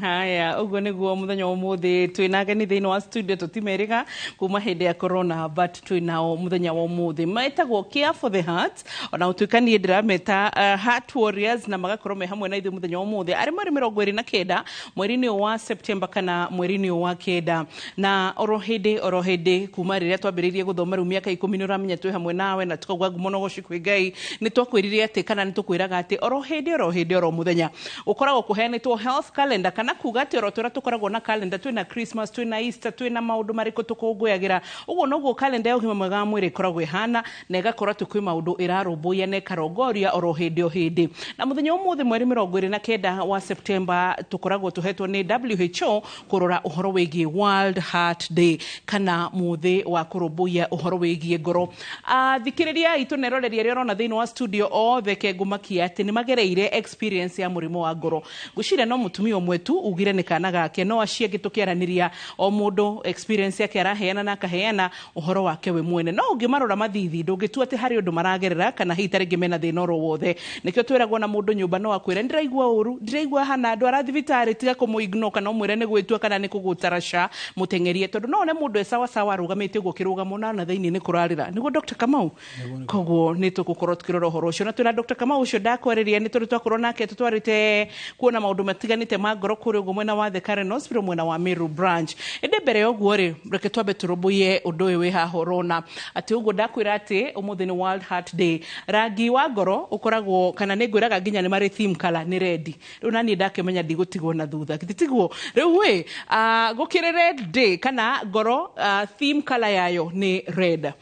Haya, ugo niguo muthenya umuthi twina geni thiini wa studio tutimeriga kuma hindi ya corona but twinao muthenya wa umuthi metagwo Care for the Heart ona utuikanie ndirameta Heart Warriors na magakorwo me hamwe na ithu muthenya wa umuthi ari mweri 29 mweri-ini wa September kana mweri-ini wa kenda na orohede kuma riria twambiririe guthoma ru miaka 10 uramenya twi hamwe nawe na tukagwa ngumono goshikwe Ngai ni twakwiririe ati kana ni tukwiraga ati orohede oro muthenya ukoragwo kuheanitwo health calendar kana kuga ati oro tukoragwo na calendar twina Christmas twina Easter twina maundu mariko tukunguyagira uguo noguo calendar ya ugima mwega wa mwiri ikoragwo ihana na igakora tukwi maundu irarumbuya na ikarongoria oro hindi na muthenya umuthi mweri 29 wa September tukoragwo tuhetwo ni WHO kurora uhoro wigie World Heart Day kana muthi wa kurumbuya uhoro wigie ngoro thikiriria itu neroreria ria rona thiini wa studio othe kengumakia ati ni magereire experience ya murimo wa ngoro gushire no mutumia umwe tu ugire ni kana gake no acienge tukiaraniria o mundu experience yake araheana na akaheana uhoro wake we mwene no ungimarora mathithi ndungitua ati hari undu maragerera kana hitari ngimena thina ro wothe nikio twiragwo na mundu nyumba no akwira ndiraigua uru ndiraigua hana andu ara thibitari tiga kumuigno kana umwire ni gwitua kana ni kugutarasha mutengerie tondu no ne mundu sawa sawa rugamite uguo kirugamo na thiini ni kurarira niguo Dr. Kamau koguo ni tugukorwo tukirora uhoro ucio na twina Dr. Kamau ucio ndakwariria ni turi twakorwo nake tutwarite kuona maundu matiganite ma ngoro kuri uguo mwena wa the Karen Hospital mwena wa Meru branch ende mbere oguo ri reke twambe turumbuye undu uyu wi haha urona ati uguo ndakwira ati umuthi ni World Heart Day rangi wa ngoro ukoragwo kana ni ngwiraga nginya ni mari theme color ni red riu nani ndakimenya ndigutigwo na thutha gititiguo riu wi gukire red day kana ngoro theme color yayo ni red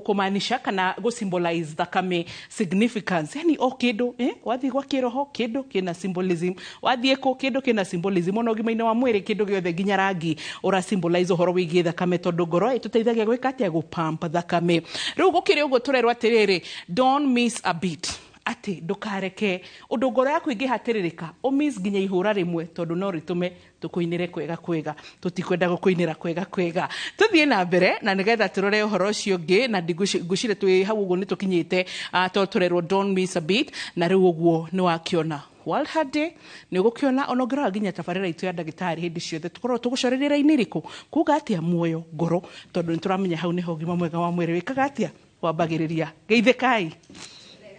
kumaanisha kana go symbolize thakame significance yani o kindu wathi gwa kiroho kindu kina symbolism wathie ko kindu kina symbolism ono gimaine wa mwiri kindu giothe nginya rangi ora symbolize horo wigie thakame tondu ngoro ituteithagia gwika atia gupampa thakame riu gukire uguo turerwa atiriri don't miss a beat ati ndukareke undu ngoro yaku ingihatirika miss nginya ihura rimwe tondu no ritume tukuinire kwega tutikwenda gukuinira kwega tuthie na mbere na nigetha turore uhoro ucio ngi na ngucire twi hau uguo nitukinyite to turerwo don't miss a beat na riu uguo ni wakiona World Heart Day ni gukiona onogora nginya tabarira itu ya ndagitari hindi ciothe tukorwo tugucorerera iniriko kuga atia muoyo ngoro tondu nituramenya hau ni hogima mwega wa mwiri wikaga atia wambagiriria geithikai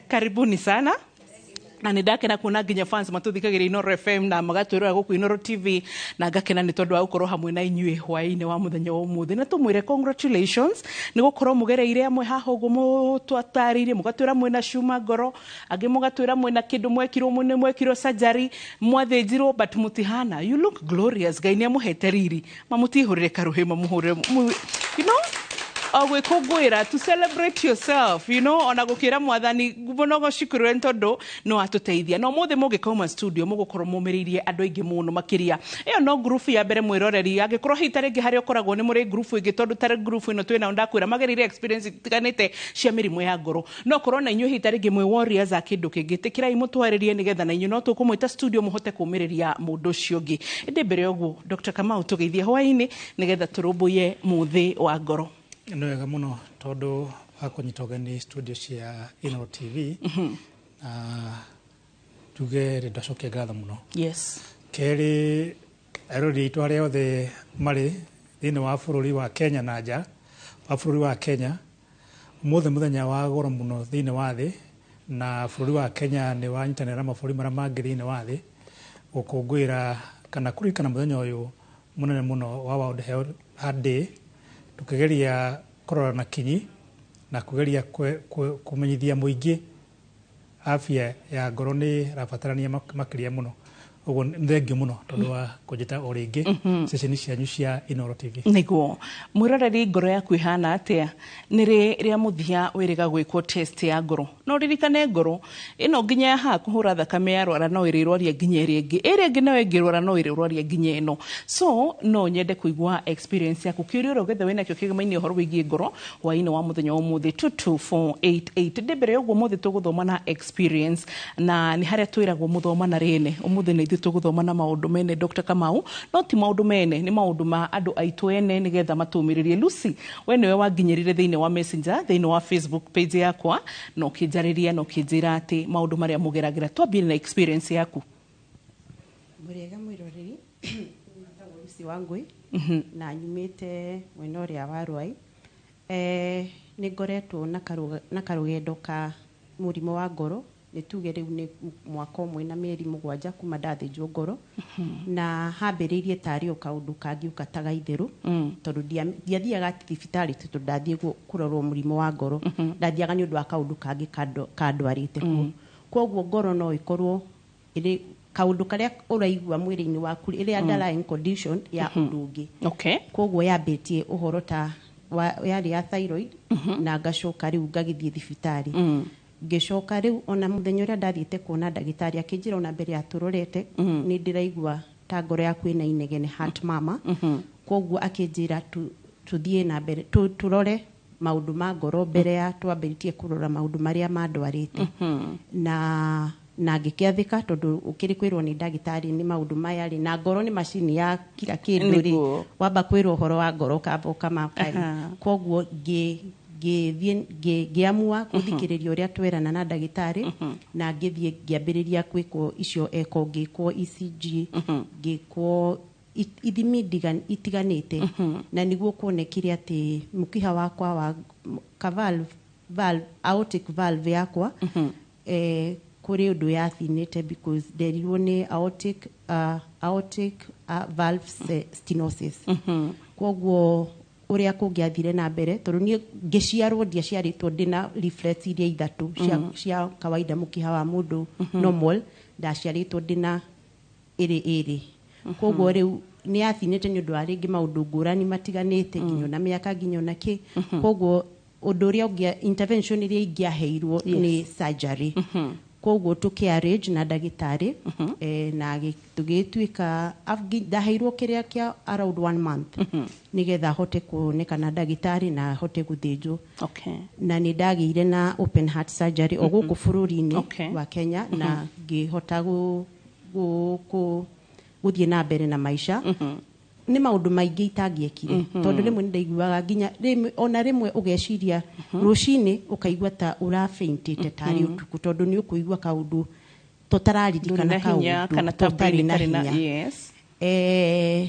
karibuni sana na nindakena kuona nginya fans matuthikigira Inoro FM na magatwirwa guku Inoro TV na ngakena ni tondu wa gukorwo hamwe na inyue hwaini wa muthenya wa umuthi na tumwire congratulations ni gukorwo mugereire amwe haha uguo mutwataririe mugatwira mwena cuma ngoro angi mugatwira mwena kindu mwekirwo surgery mwathinjirwo but mutihana you look glorious gaini amuhete riri mamutihurire karuhe mamuhure you know gwikungwira to celebrate yourself you know ona gukira mwathani munogo shukuru ntondo no atuteithia no muthe mugikoma studio mugukorwo mumiririe andu aingi muno makiria iyo no group ya mbere mwiroreri agikorwo hitare ngi hari okoragwo ni muri group ingi tondu tare group ino twina ndakwira magerire experience tiganite cia mirimu ya ngoro no korwo na inyu hitare ngi mwe warriors akindu kingi tikirai mutwaririe nigetha na inyu no tukumwita studio muhote kumiriria mundu ucio ngi indi mbere oguo Dr. Kamau tugeithie hwaini nigetha turumbuye muthi wa ngoro no wega muno tondu akunyitogeni studio cia Inoro TV tuge rindacoke ngatho muno yes keri arori itu aria othe mari thiini wa bururi wa Kenya na nja wa bururi wa Kenya muthenya wa goro muno thiini wa thi na bururi wa Kenya ni wanyitanira maburi mara mangi thiini wa thi gukungwira kana kurikana muthenya uyu munene muno wa World Heart Day tukigeria korora na kinyi na kugeria kumenyithia muingi afya ya ngoro ni rabatarania makiria muno uguo thengi muno tondu wa kunjita o ringi session cianyu cia Inoro TV niguo mwiroreri ngoro yaku ihana atia ni ria muthia wiriga gwikwo test ya ngoro no ririkane ngoro ino nginya ha kuhura thakame ya rwara no irirwaria nginya iri ngi no ingirwara no irirwaria nginya ino so no nyende kuigwa experience yaku kiurio rogethe wena kio kigamaini horo wigie ngoro waini wa muthenya wa muthi 22488 ndebere uguo muthi tuguthoma na experience na ni haria twiragwo muthoma na rene umuthi ni tuguthoma na maundu mene Dr. Kamau no ti maundu mene ni maundu ma andu aitu ene nigetha matumiririe Lucy we niwe wanginyirire thiini wa Messenger thiini wa Facebook page yakwa no kinjariria no kinjira ati maundu maria mugeragira twambire na experience yaku Muriega mwiroreri ndagwo Lucy Wangui na nyumite mwena uria wa Rwai ni ngoretwo na karugendo ka murimo wa ngoro ni tuge riu ni mwaka umwe na mieri 7 kuma ndathinjwo ngoro na hambiriirie tari o kaundu kangiuka tagaitheru tondu ndiathiaga thibitari tondu ndathie kurorwo murimo wa ngoro ndathiaga ni undu wa kaundu kangi kandwarite koguo ngoro no ikorwo iri kaundu karia uraigua mwiri-ini waku iri underlying condition ya undugi koguo yambitie uhoro ta yari ya thyroid na ngacoka riu ngagithie thibitari ngicoka riu ona muthenya uria ndathiete kuona ndagitari akinjira ona mbere ya turorete ni ndiraigua ta ngoro yaku ina inegene heart mama koguo akinjira tuthie na mbere turore maundu ma ngoro mbere ya twambiritie kurora maundu maria mandwarite na ngikiathika tondu ukiri kwirwo ni ndagitari ni maundu maya ri na ngoro ni machine ya kila kindu ri wamba kwirwo horo wa ngoro kavoka makari koguo ngiamua kuthikiriria uria twerana na ndagitari na ngithie ngiambiriria gwikwo icio eko ngikwo ECG ngikwo ithimi itiganite na niguo kuonekire ati mukiha wakwa wa valve aortic valve yakwa kuri undu yathinite because derirwo ni aortic valve stenosis koguo uria kungiathire na mbere tondu ni ngiciarwo ndiaciaritwo ndina leaflets iria ithatu cia kawaida mukiha wa mundu normal ndaciaritwo ndina iri koguo riu ni yathinite ni undu wa ringi maundu ngurani matiganite nginya na miaka nginya na ki koguo undu uria ungia intervention iria ingiaheirwo ni surgery koguo tukiarrange na ndagitari na tugituika ndaheirwo kiria kia around 1 month nigetha hote kuonekana ndagitari na hote guthinjwo na ni ndagiire na open heart surgery oguku bururi-ini wa Kenya na ngihota guthie na mbere na maisha ni maundu maingi itangiekire tondu rimwe ndaiguaga nginya ona rimwe ugeciria rucini ukaigua ta urafaintite tari utuku tondu ni ukuigua kaundu tutararirikana kaundu kana tabiri na yes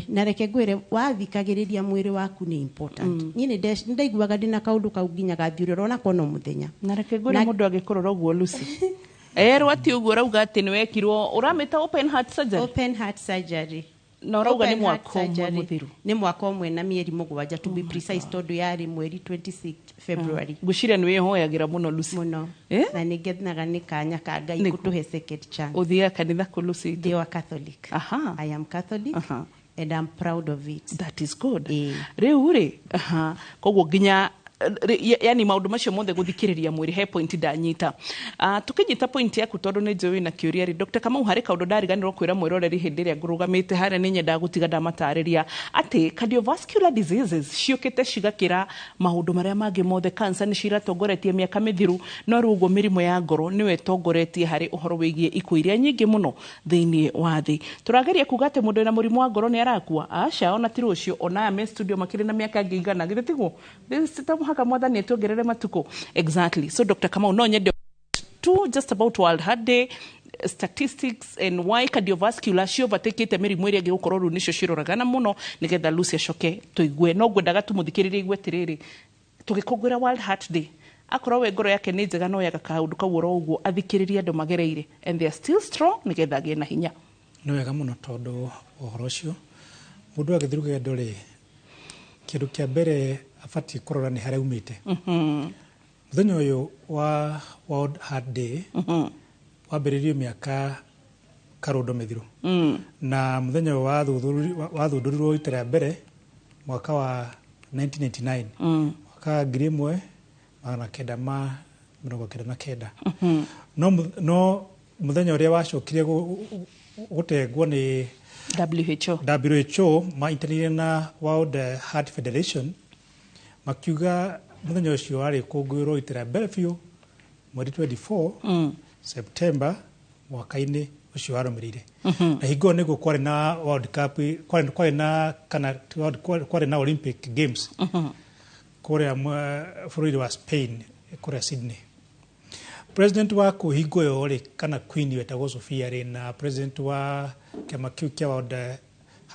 na reke ngwire wathikagiriria mwiri waku ni important nyine ndaiguaga ndina kaundu kau nginya gathiurira ona kono muthenya na reke ngwire mundu agikorora uguo Lucy ati uguo rauga ati ni wekirwo uramita open heart surgery na urauga ni mwaka umwe muthiru ni mwaka umwe na mieri 7 to be precise tondu yari mweri 26 February guciria ni wihoyagira muno Lucy muno na nigethaga ni kanya ka Ngai gutuhe second chance uthia kanitha ku Lucy ndi wa Catholic I am Catholic and I'm proud of it. That is good riu ri koguo nginya yani maundu macio mothe guthikiriria mwiri he point ndanyita tukinyita point yaku tondu ni njowi na kiuria ri Dr. Kamau hari kaundu ndariganirwo kwira mwiroreri hindi ria ngurugamite haria ni nyenda gutiga ndamatariria ati cardiovascular diseases ciukite cigakira maundu maria mangi mothe cancer ni ciratongoretie miaka mithiru no rugo mirimo ya ngoro niwe tongoretie hari uhoro wigie ikuo iria nyingi muno thiini wa thi turageria kuga ati mundu na murimo wa ngoro ni arakua aca ona ti rucio ona ame studio makiri na miaka ngigana githetigo haka mwathani tuongerere matuko exactly so Dr. Kamau no nyende to just about World Heart Day statistics and why cardiovascular ciovatekete mirimu iria ngiukorwo ru nicio ciroragana muno nigetha Lucy acoke tuigue no ngwendaga tumuthikiririe igwe tiriri tugikongwira World Heart Day akorwo we ngoro yake ni njega no yaga kaundu kawuro uguo athikiririe andu magereire and they are still strong nigetha agie na hinya no wega muno tondu uhoro ucio mundu agithiru gendo ri kindu kia mbere afati kurora ni haria umite muthenya uyu wa World Heart Day wambiririo miaka karundo mithiru na muthenya wa thuthurirwo itera mbere mwaka wa 1999 mwaka 1999 no muthenya uria wacokire gutengwo ni WHO maintanire na World Heart Federation makiuga muthenya ucio wari kungwirwo itera mbere biu mweri 24 September mwaka-ini ucio warumirire na hingo niguo kwari na World Cup kwari na kana kwari na Olympic Games kuria bururi wa Spain kuria Sydney president wa kuhingo yo ri kana queen wetagwo Sophia ri na president wa kĩama kĩu kĩa World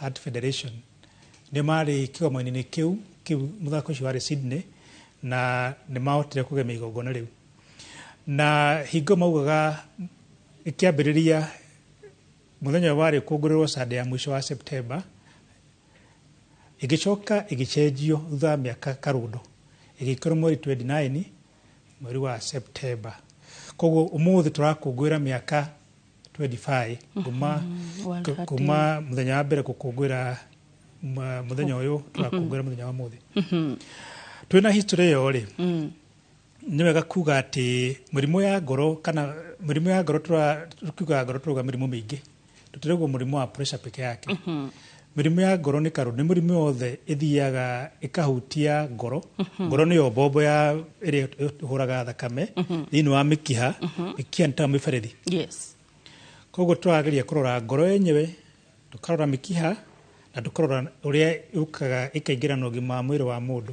Heart Federation nĩ marĩ kĩgomano-inĩ kĩu mũthako ũcio warĩ Sydney na nĩ mahotire kũgemia igongona rĩu na hingo maugaga ĩkĩambĩrĩria mũthenya warĩ kũngũrĩrwo Sunday ya mũico wa September ĩgĩcoka ĩgĩcenjio thutha wa mĩaka karũndo ĩgĩkorwo mweri 29 mweri wa September. Koguo ũmũthĩ tũrakũngũĩra mĩaka 25 kuma mũthenya wa mbere gũkũngũĩra mũthenya ũyũ tũrakũngũĩra mũthenya wa mũthĩ. Twĩna history yo rĩ nĩ wega kuga atĩ mũrimũ ya ngoro kana mũrimũ ya ngoro tukiuga ngoro turuga mĩrimũ mĩingĩ tũtirauga mũrimũ wa pressure peke yake. Mĩrimũ ya ngoro nĩ karũ nĩ mĩrimũ yothe ĩthiaga ĩkahutia ngoro. Ngoro nĩyo mbombo ya ĩrĩa ĩhũraga thakame thĩinĩ wa mĩkiha mĩkiha nĩ ta mĩberethi. Koguo tũrageria kũrora ngoro yenyewe tũkarora mĩkiha na tũkarora ũrĩa yũkaga ĩkaingĩra na ũgima wa mwĩrĩ wa mũndũ.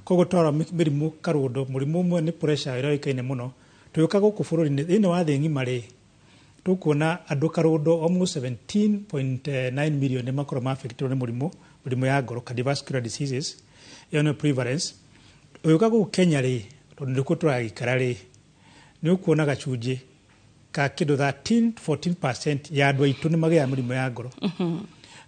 Koguo twarora mĩrimũ karũndo mũrimũ ũmwe nĩ pressure ĩrĩa ĩkaine mũno tũgĩũka gũkũ bũrũri-inĩ thĩinĩ wa thĩ ng'ima rĩ tũkuona andũ karũndo almost 17.9 million nĩ makorwo ma-affected nĩ mũrimũ ya ngoro cardiovascular diseases ĩyo nĩ prevalence. Ũgĩũka gũkũ Kenya rĩ tondũ nĩkuo tũragĩikara rĩ nĩ ũkuona gacunjĩ ka kĩndũ 13-14% ya andũ aitũ nĩ magĩaga mĩrimũ ya ngoro.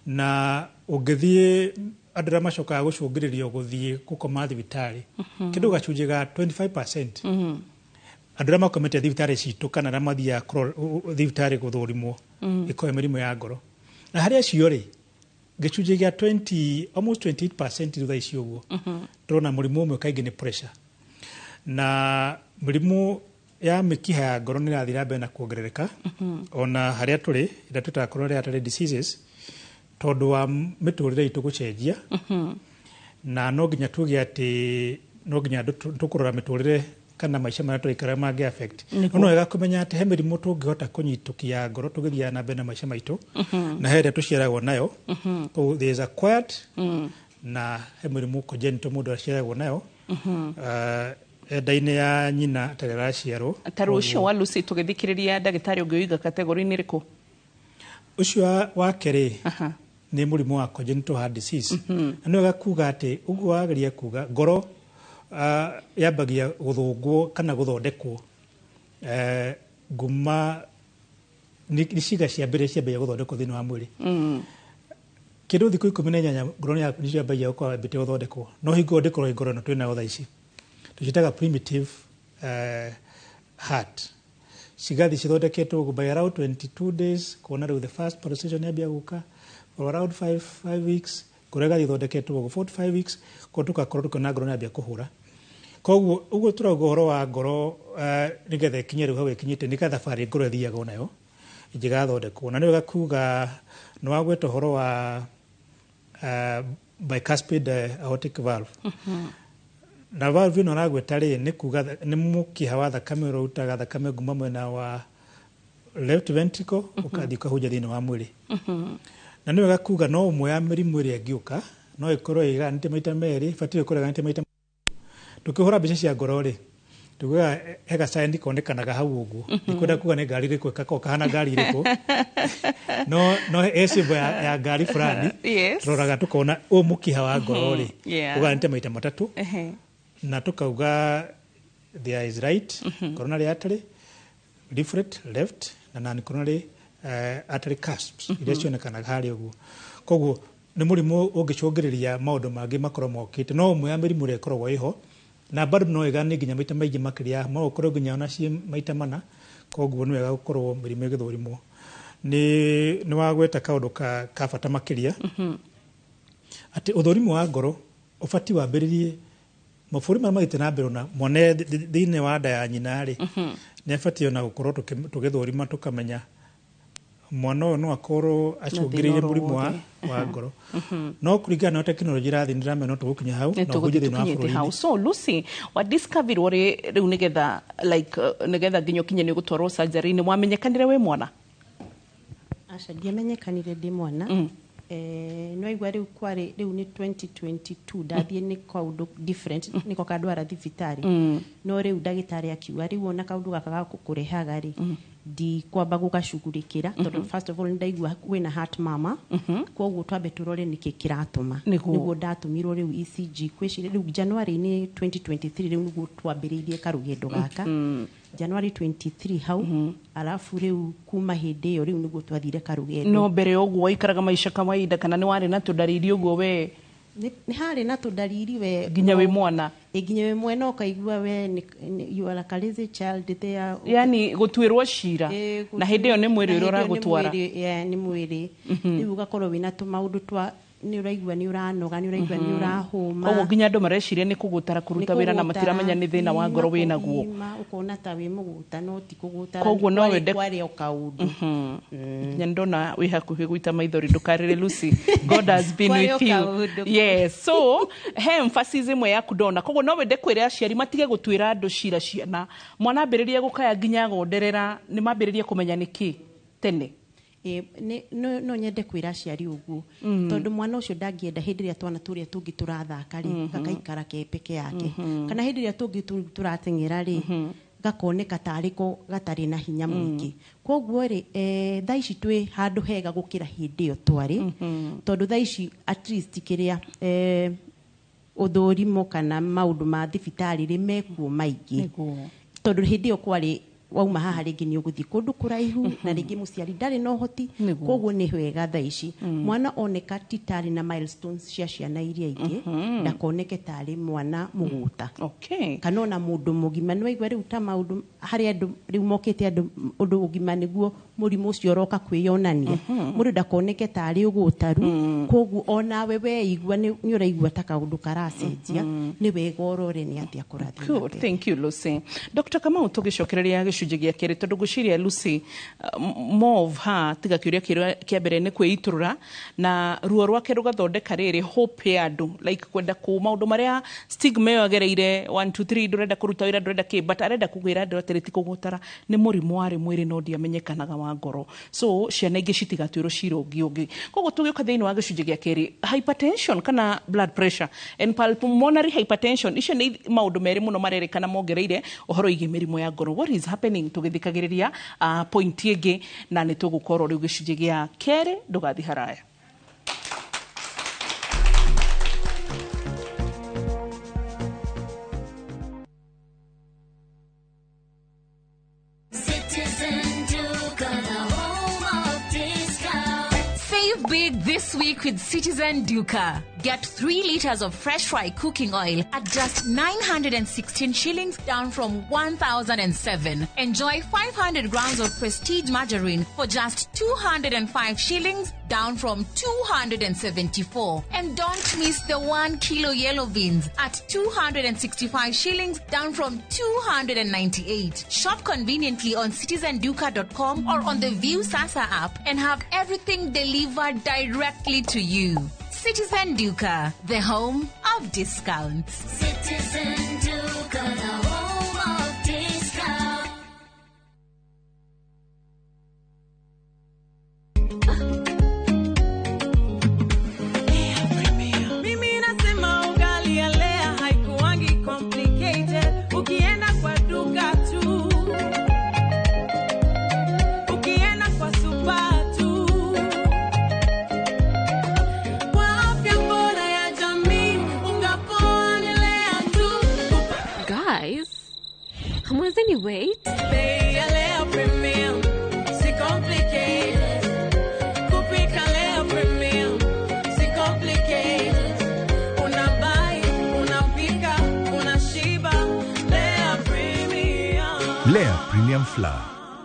Na ũngĩthiĩ andũ arĩa macokaga gũcũngĩrĩrio gũthiĩ gũkoma thibitarĩ kĩndũ gacunjĩ ga 25% andũ arĩa makomete thibitarĩ citũ kana arĩa mathiaga thibitarĩ gũthũrimwo ĩkoe mĩrimũ ya ngoro. Na harĩ acio rĩ gĩcunjĩ gĩa almost 28% thutha icio ũguo tũrona mũrimũ ũmwe kaingĩ nĩ pressure. Na mĩrimũ ya mĩkiha ya ngoro nĩ ĩrathiĩ na mbere na kuongerereka ona harĩa tũrĩ ĩrĩa twĩtaga coronary artery diseases tondũ wa mĩtũrĩre itũ gũcenjia na no nginya tuge atĩ no nginya tũkũrora mĩtũrĩre kana maica marĩa tũraikara mangĩ affect. No wega kũmenya atĩ he mĩrimũ tũngĩhota kũnyitũkia ngoro tũgĩthiaga na mbere na maica maitũ na he ĩrĩa tũciaragwo nayo. There is acquired na he mĩrimũ congenital mũndũ aciaragwo nayo enda-inĩ ya nyina tarĩ araciarwo. Tarĩ ũcio wa Lucy tũgĩthikĩrĩria ndagĩtarĩ ũngĩ ũiga kategori-inĩ ĩrĩkũ? Ũcio wa kerĩ nĩ mũrimũ wa congenital heart disease. Na nĩ wega kuga atĩ ũguo wageria kuga ngoro yambagia gũthũngwo kana gũthondekwo nguma nĩ ciĩga cia mbere ciambagia gũthondekwo thĩinĩ wa mwĩrĩ. Kĩndũ thikũ 18 ngoro nĩ ciambagia gũkorwo yambĩte gũthondekwo no hingo ndĩkorwo ngoro ĩno twĩnayo thaa ici tũciĩtaga primitive heart. Cigathi cithondeketwo by around 22 days kuona rĩu the first pulsation yambia gũka for around 5 weeks kũrega ithondeketwo 45 weeks ko tukakorwo tukona ngoro yambia kũhũra. Koguo ũguo turauga ũhoro wa ngoro nĩgetha ikinye rĩu hau ikinyĩte nĩgetha thabarĩ ngoro ĩthiaga nayo ĩngĩgathondekwo. Na nĩ wega kuga nĩ wagweta ũhoro wa bicuspid aortic valve. Na valve ĩno aragweta rĩ nĩ kuga nĩ mũkiha wa thakame ũrĩa ũrutaga thakame kuma mwena wa left ventricle ũkathiĩ ũkahunja thĩinĩ wa mwĩrĩ. Na nĩ wega kuga no ũmwe ya mĩrimũ ĩrĩa ĩngĩũka no ĩkorwo ĩganĩte maita merĩ batiĩ ĩkorwo ĩganĩte maita tũkĩhũra mbica cia ngoro rĩ tugaga he gacaĩni konekanaga hau ũguo nĩkwenda kuga nĩ ngari ĩrĩkũ ĩkakorwo kahana ngari ĩrĩkũ no ecimbo ya ngari fulani tũroraga tũkona mũkiha wa ngoro rĩ ũganĩte maita matatũ na tukauga there is right coronary artery, leaflet left na non-coronary artery cusps iria cionekanaga harĩa ũguo. Koguo nĩ mũrimũ ũngĩcũngĩrĩria maũndũ mangĩ makorwo mokĩte no ũmwe ya mĩrimũ ĩrĩa ĩkoragwo ĩho na bado no ĩgane nginya maita maingĩ makĩria no ũkorwo nginya ona ciĩ maita mana. Koguo nĩ wega gũkorwo mĩrimũ ĩgĩthũrimwo. Nĩ wagweta kaũndũ ka bata makĩria atĩ ũthũrimo wa ngoro ũbatiĩ wambĩrĩrie mabũrũri marĩa magĩte na mbere na mone thĩinĩ wa nda ya nyina rĩ nĩ abatiĩ ona gũkorwo tũgĩthũrima tũkamenya mwana ũyũ no akorwo acũngĩrĩire mũrimũ wa ngoro. No kũringana na tekinoronjĩ ĩrathiĩ nĩ ndĩramenya no tũgũkinya hau na ũhunjie thĩinĩ wa bũrũri-inĩ. So Lucy wa discover rĩ rĩu nĩgetha nginya ũkinye nĩ gũtwarwo surgery nĩ wamenyekanire wĩ mwana? Aca ndiamenyekanire ndĩ mwana no igwa riu kwari riu ni 2022 ndathie ni kaundu different niko kandwara thibitari no riu ndagitari akiuga riu ona kaundu gaka gakukurehaga ri di kwamba gugacugurikira tondu first of all ndaigua wina heart mama koguo twambe turore niki kiratuma niguo ndatumirwo riu ECG kwishire riu January ni 2023 riu niguo twambiriirie karugendo gaka January 23 hau alafu riu kuma hindi iyo riu niguo twathire karugendo no mbere uguo waikaraga maisha kawaida kana ni wari na tudariri uguo we ni hari na tudariri we ginya we mwana ginya we mwana ukaigua we you are a crazy child there yani gutwirwo shira na hindi iyo ni mwiri urora gutwara ni mwiri riu gakorwo wina tumaundu twa ni uraigua ni uranoga ni uraigua ni urahuma koguo ginya andu mareciria ni kugutara kuruta wira na matiramenya ni thina wa ngoro wina guo ukona ta wi muguta no ti kugutara koguo no wende kwari o kaundu nyandona wi hakuhi guita maithori ndukarire Lucy God has been with you yes so he emphasis imwe ya kudona koguo no wende kwira aciari matige gutwira andu cira ciana mwana ambiririe gukaya ginya gonderera ni mambiririe kumenya niki tene no nyende kwira aciari uguo tondu mwana ucio ndangienda hindi ria twana turia tungi turathaka ri gakaikara ke peke yake kana hindi ria tungi turatengera ri gakoneka tariko gatari na hinya mwingi koguo ri thaici twi handu hega gukira hindi iyo twari tondu thaici at least kiria uthurimo kana maundu ma thibitari ri mekuo maingi tondu hindi iyo kwari wauma haha ringi ni uguthi kundu kuraihu na ringi muciari ndari no hoti koguo ni wega thaici mwana oneka titari na milestones cia ciana iria ingi ndakoneke tari mwana muguta kana ona mundu mugima no igwa riu ta maundu hari andu riu mokete andu undu ugima niguo murimu ucio roka kwiyonania mundu ndakoneke tari ugutaru koguo ona we igwa ni uraigua ta kaundu karacenjia ni wega orore ni atia kurathia good thank you Lucy Dr. Kamau tugicokereria gicunji gia keri tondu guciria Lucy more of her tiga kiuria kia mbere ni kwiiturura na ruo rwake rugathondeka riri hope ya andu like kwenda ku maundu maria stigma yo agereire 1 2 3 ndurenda kuruta wira ndurenda ki but arenda kugwira andu atiriti kugutara ni murimu wari mwiri no ndiamenyekanaga wa ngoro so ciana ingi citigatwirwo cirongi ungi koguo tugiuka thiini wa gicunji gia keri hypertension kana blood pressure and pulmonary hypertension icio ni maundu meri muno marerikana mongereire uhoro igi mirimu ya ngoro what is happening tugithikagiriria point ingi na ni tugukorwo riu gicunji gia keri ndugathi haraya Big this week with Citizen Duca. Get 3 liters of fresh fry cooking oil at just 916 shillings, down from 1,007. Enjoy 500 grams of Prestige margarine for just 205 shillings, down from 274. And don't miss the 1 kilo yellow beans at 265 shillings, down from 298. Shop conveniently on citizenduca.com or on the View Sasa app and have everything delivered directly to you. Citizen Duca, the home of discounts. Citizen Duca, the home of discounts. Mimi nasema ugali ya lea haikuwangi complicated. Ukienda kwa duka tu, ukienda kwa supa tu. Guys, hamwezeni wait? Bei ya leo premium, si complicated. Kupika leo premium, si complicated. Unabai, unapika, unashiba. Lea premium. Lea Premium Flour,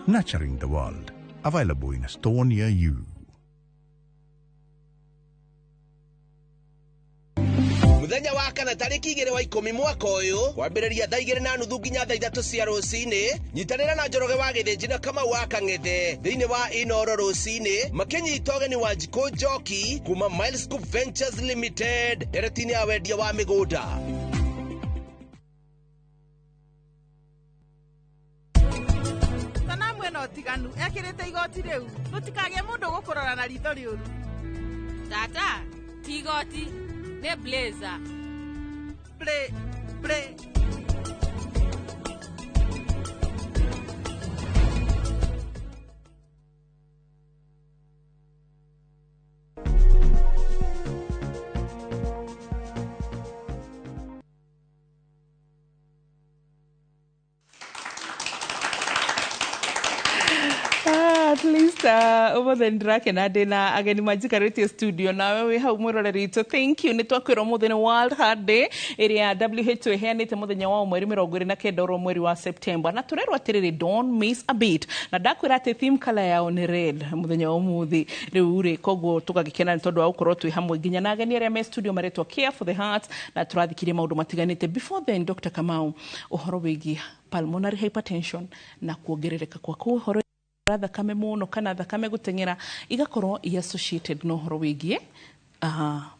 nurturing the world. Available in a store near you. Muthenya wa kana tariki 2 wa 10 mwaka uyu kwambiriria thaa 2:30 nginya thaa 3 cia rucini nyitanira na Njoroge wa Githinji na Kamau wa Kang'ethe thiini wa Inoro rucini makinyita ugeni wa Njiko Njoki kuma Milescoop Ventures Limited deretini ya wendia wa migunda. Kana mwena otiganu ekirite igoti riu tutikage mundu gukurora na ritho riuru. Tata, tigoti, ne blazer. Play. At least over the ndrake na ndina ageni majikarĩtie studio nawe wĩ hau mwĩroreri witũ. Thank you. Nĩ twakwĩrwo mũthenya World Heart Day ĩrĩa WHO ĩheanĩte mũthenya wa mweri 29 mweri wa September, na tũrerwo atĩrĩrĩ, don't miss a beat. Na ndakwĩra atĩ theme color yao nĩ red mũthenya wa ũmũthĩ rĩu rĩ, koguo tũgagĩkena nĩ tondũ wa gũkorwo twĩ hamwe nginya na ageni arĩa me studio maretwo Care for the Heart, na tũrathikirie maũndũ matiganĩte. Before then, Dr. Kamau, ũhoro wĩgiĩ pulmonary hypertension na kuongerereka kwa ũhoro thakame mũno kana thakame gũteng'era igakorwo associated na ũhoro wĩgiĩ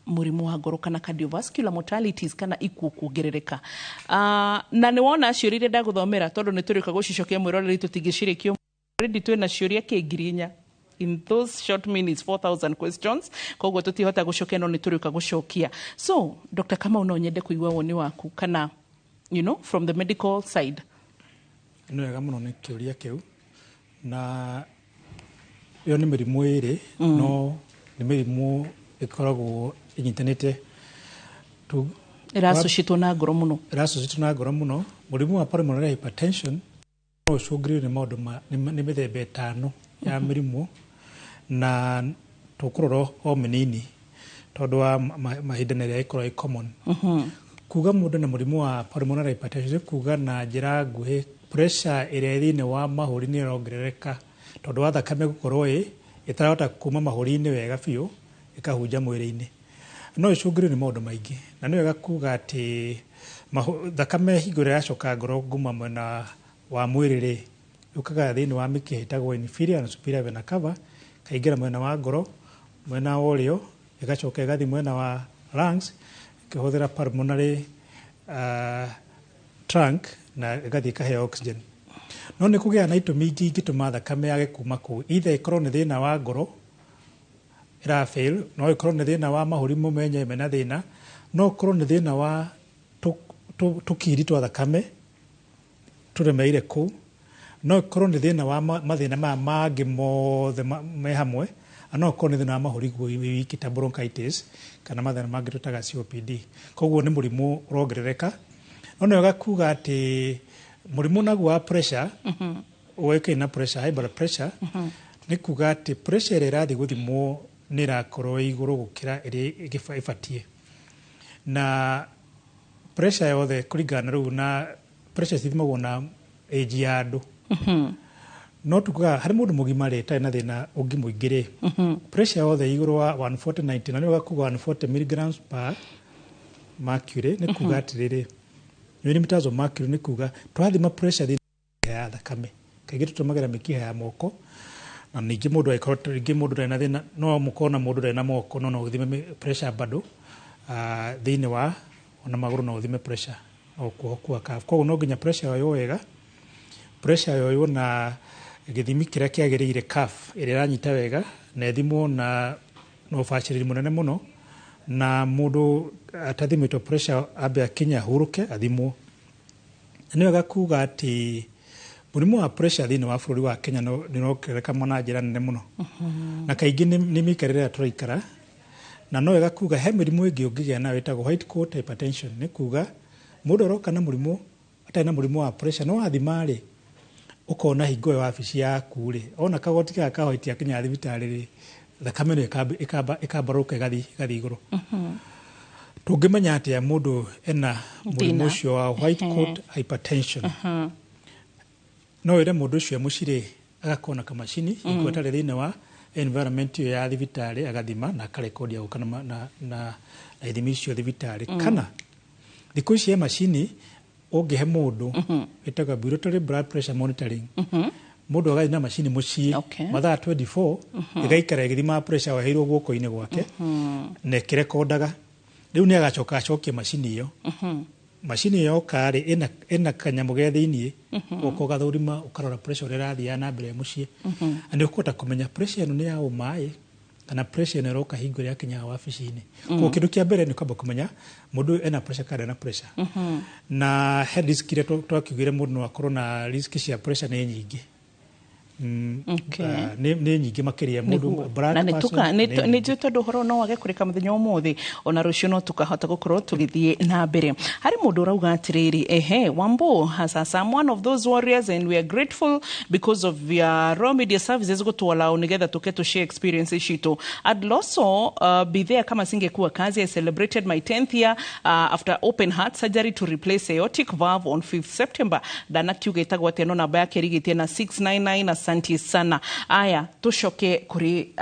mũrimũ wa ngoro kana cardiovascular mortalities kana ikuũ kuongerereka. Na nĩ wona ciũria iria ndagũthomera tondũ nĩ tũrĩka gũcicokia mwĩroreri tũtingĩcirĩkio. Already twĩna ciũria kĩngiri 4 in those short minutes, 4,000 questions. Koguo tũtihota gũcokia no nĩ tũrĩka gũcokia. So Dr. Kamau, no nyende kũigua woni waku kana from the medical side. Nĩ wega mũno nĩ kĩũria kĩu. Na yo nĩ mĩrimũ ĩrĩ no nĩ mĩrimũ ĩkoragwo ĩnyitanĩte ĩracocitwo na ngoro mũno. Mũrimũ wa pulmonary hypertension no ũcũngĩrĩrio nĩ maũndũ nĩ mĩthemba 5 ya mĩrimũ, na tũkũrora o mĩnini tondũ wa mahinda ĩrĩa ĩkoragwo ĩ common. Kuga mũndũ na mũrimũ wa pulmonary hypertension kuga na njĩra nguhĩ pressure ĩrĩa thĩinĩ wa mahũri nĩ ĩrongerereka tondũ wa thakame gũkorwo ĩtarahota kuma mahũri-inĩ wega biũ ĩkahunja mwĩrĩ-inĩ. No ĩcũngĩrĩrio nĩ maũndũ maingĩ, na nĩ wega kuga atĩ thakame hingo ĩrĩa yacoka ngoro nguma mwena wa mwĩrĩ yũkaga thĩinĩ wa mĩkiha ĩtagwo inferior na superior vena cava, kaingĩra mwena wa ngoro, mwena wa ũrĩo, ĩgacoka ĩgathiĩ mwena wa lungs ĩkĩhũthĩra pulmonary trunk na ĩgathiĩ ĩkaheo oxygen. No nĩ kũgĩa na itũmi ingĩ ingĩtũma thakame yage kuma kũu. Either ĩkorwo nĩ thĩna wa ngoro ĩrafail, no ĩkorwo nĩ thĩna wa mahũri mũmenye mena thĩna, no ĩkorwo nĩ thĩna wa tũkiri twa thakame tũremeire kũu, no ĩkorwo nĩ thĩna wa mathĩna maya mangĩ mothe me hamwe, no ĩkorwo nĩ thĩna wa mahũri wiki ta bronchitis kana mathĩna mangĩ tũtaga COPD. Koguo nĩ mũrimũ ũrongerereka. No nĩ wega kuga atĩ mũrimũ naguo wa pressure ũĩkaine na pressure, high blood pressure, nĩ kuga atĩ pressure ĩrĩa ĩrathiĩ gũthimwo nĩ ĩrakorwo igũrũ gũkĩra ĩrĩa ĩbatiĩ. Na pressure yothe kũringana rĩu na pressure cithimagwo na age ya andũ. No tukuga harĩ mũndũ mũgima rĩ tarĩ na thĩna ũngĩ mũingĩ rĩ, pressure yothe igũrũ wa 140/90, na nĩ wega kuga 140 milligrams per mercury, nĩ kuga atĩrĩrĩ millimeters of mercury, nĩ kuga twathima pressure thĩinĩ ya thakame kaingĩ tũtũmagĩra mĩkiha ya moko, na ningĩ mũndũ agĩkorwo rĩngĩ mũndũ ndarĩ na thĩna no mũkona mũndũ ndarĩ na moko no ũthime pressure bado thĩinĩ wa ona magũrũ no ũthime pressure o kwa calf. Koguo no nginya pressure yoywo wega, pressure yoywo na gĩthimi kĩrĩa kĩagĩrĩire calf ĩrĩa ĩranyita wega na ĩthimwo na ũbacĩrĩri mũnene mũno, na mũndũ atathimĩtwo pressure ambe akinya ahurũke athimwo. Nĩ wega kuga atĩ mũrimũ wa pressure thĩinĩ wa bũrũri wa Kenya nĩ ũrongerereka na njĩra nene mũno, na kaingĩ nĩ mĩikarĩre ĩrĩa tũraikara, na no wega kuga he mĩrimũ ĩngĩ ũngĩgĩa nayo ĩtagwo white coat hypertension. Nĩ kuga mũndũ aroka na mũrimũ atarĩ na mũrimũ wa pressure no wathima rĩ ũkona hingo ĩyo wabici yaku rĩ ona kagoti gaka ka white akinya thibitarĩ rĩ thakame nĩ ĩkambarũka ĩgathiĩ igũrũ. Tũngĩmenya atĩa mũndũ ena mũrimũ ũcio wa white coat hypertension? No wĩre mũndũ ũcio mũcirĩ agakorwo na kamacini hingo atarĩ thĩinĩ wa environment iyo ya thibitarĩ agathima na akarekodia gũka na ithimi icio thibitarĩ. Kana thikũ ici macini ũngĩhe mũndũ ĩtagwo ambulatory blood pressure monitoring, mũndũ agathiĩ na macini mũciĩ mathaa 24 ĩgaikara ĩgĩthima pressure waheirwo guoko-inĩ gwake na ĩkĩrekondaga. Rĩu nĩ agacoka acokie macini ĩyo. Macini ĩyo karĩ ĩna kanyamũ ge thĩinĩ ũko gathũrima ũkarora pressure ũrĩa ĩrathiĩ na mbere mũciĩ, na nĩ ũkũhota kũmenya pressure ĩno nĩ ya ũmaĩ kana pressure ĩno ĩroka hingo ĩrĩa akinyaga wabici-inĩ. Koguo kĩndũ kĩa mbere nĩ kwamba kũmenya mũndũ ena pressure kana ena pressure. Na head risk iria twakiugire mũndũ no akorwo na risk cia pressure nĩ nyingĩ. Nĩ nyingĩ makĩria mũndũ nĩ njũ tondũ ũhoro no wage kũrĩka mũthenya ũmũthĩ ona rũciũ no tũkahota gũkorwo tũgĩthiĩ na mbere. Harĩ mũndũ ũrauga atĩrĩrĩ, Wambo has I'm one of those warriors and we are grateful because of your raw media services gũtũallow nĩgetha tũke to share experiences citũ. I'd also be there kama singekuwa kazi. I celebrated my 10th year after open heart surgery to replace aortic valve on 5th September. Danakiuga itagwo atĩ no namba yake ĩrigĩtie na 699. Asante sana. Aya, tucoke kuri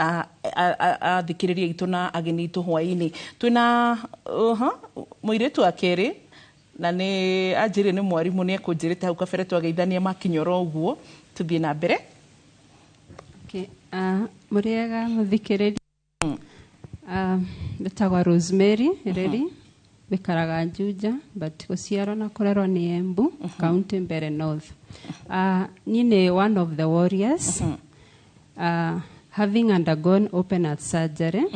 thikiriria itu na ageni itu hwaini. Twina muiretu akeri na ni ajiri ni mwarimu ni ekunjirite hau kabere twageithania makinyora uguo tuthie na mbere. Okay, muriega muthikiriria. Betagwa Rosemary Reri bikaraga Juja but guciarwo na kurerwo ni Embu county Mbeere North. Nini one of the warriors having undergone open heart surgery.